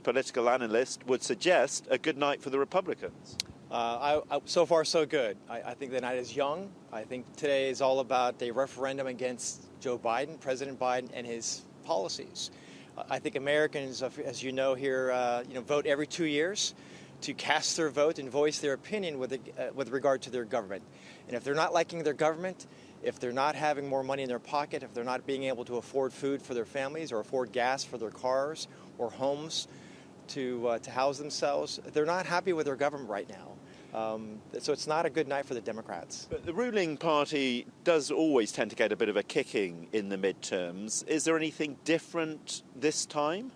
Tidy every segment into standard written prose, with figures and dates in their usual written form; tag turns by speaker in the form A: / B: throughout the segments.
A: political analyst, would suggest a good night for the Republicans.
B: So far, so good. I think the night is young. I think today is all about a referendum against Joe Biden, President Biden, and his policies. I think Americans, as you know here, vote every 2 years to cast their vote and voice their opinion with regard to their government. And if they're not liking their government, if they're not having more money in their pocket, if they're not being able to afford food for their families or afford gas for their cars or homes to house themselves, they're not happy with their government right now. So it's not a good night for the Democrats.
A: But the ruling party does always tend to get a bit of a kicking in the midterms. Is there anything different this time?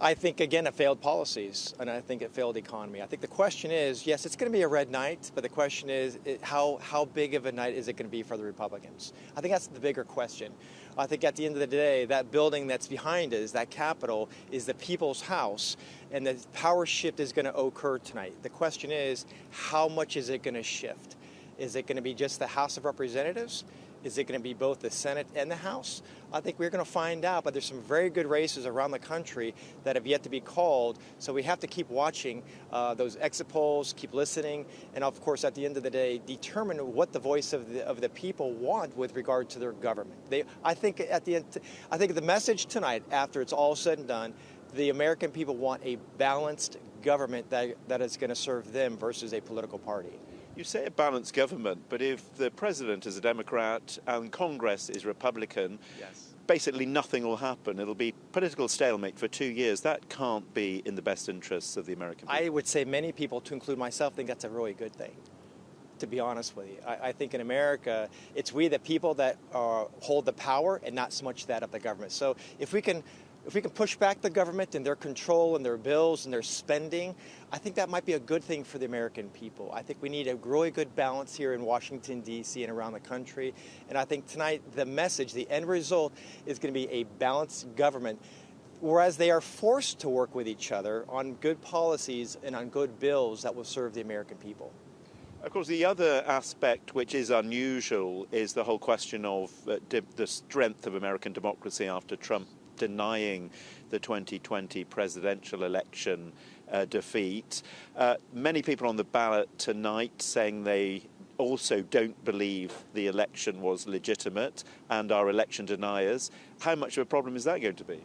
B: I think, again, it failed policies, and I think it failed economy. I think the question is, yes, it's going to be a red night, but the question is, how big of a night is it going to be for the Republicans? I think that's the bigger question. I think at the end of the day, that building that's behind us, that Capitol, is the people's house, and the power shift is going to occur tonight. The question is, how much is it going to shift? Is it going to be just the House of Representatives? Is it going to be both the Senate and the House? I think we're going to find out, but there's some very good races around the country that have yet to be called, so we have to keep watching those exit polls, keep listening, and of course, at the end of the day, determine what the voice of the people want with regard to their government. I think the message tonight, after it's all said and done, the American people want a balanced government that is going to serve them versus a political party.
A: You say a balanced government, but if the president is a Democrat and Congress is Republican,
B: yes,
A: basically nothing will happen. It'll be political stalemate for 2 years. That can't be in the best interests of the American people.
B: I would say many people, to include myself, think that's a really good thing, to be honest with you. I think in America, it's we the people that hold the power and not so much that of the government. So if we can push back the government and their control and their bills and their spending, I think that might be a good thing for the American people. I think we need a really good balance here in Washington, D.C. and around the country. And I think tonight the message, the end result, is going to be a balanced government, whereas they are forced to work with each other on good policies and on good bills that will serve the American people.
A: Of course, the other aspect which is unusual is the whole question of the strength of American democracy after Trump denying the 2020 presidential election defeat. Many people on the ballot tonight saying they also don't believe the election was legitimate and are election deniers. How much of a problem is that going to be?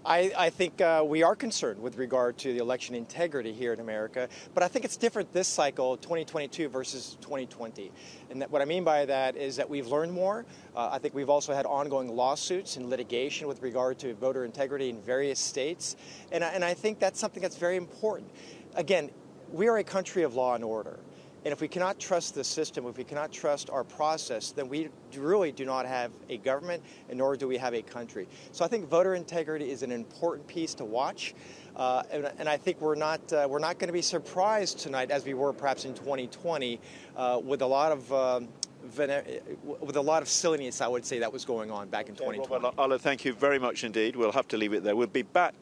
B: I think we are concerned with regard to the election integrity here in America, but I think it's different this cycle, 2022 versus 2020. And what I mean by that is that we've learned more. I think we've also had ongoing lawsuits and litigation with regard to voter integrity in various states. And I think that's something that's very important. Again, we are a country of law and order. And if we cannot trust the system, if we cannot trust our process, then we really do not have a government, and nor do we have a country. So I think voter integrity is an important piece to watch, and I think we're not going to be surprised tonight, as we were perhaps in 2020, with a lot of silliness, I would say, that was going on back in 2020.
A: Rob Arlett, thank you very much indeed. We'll have to leave it there. We'll be back.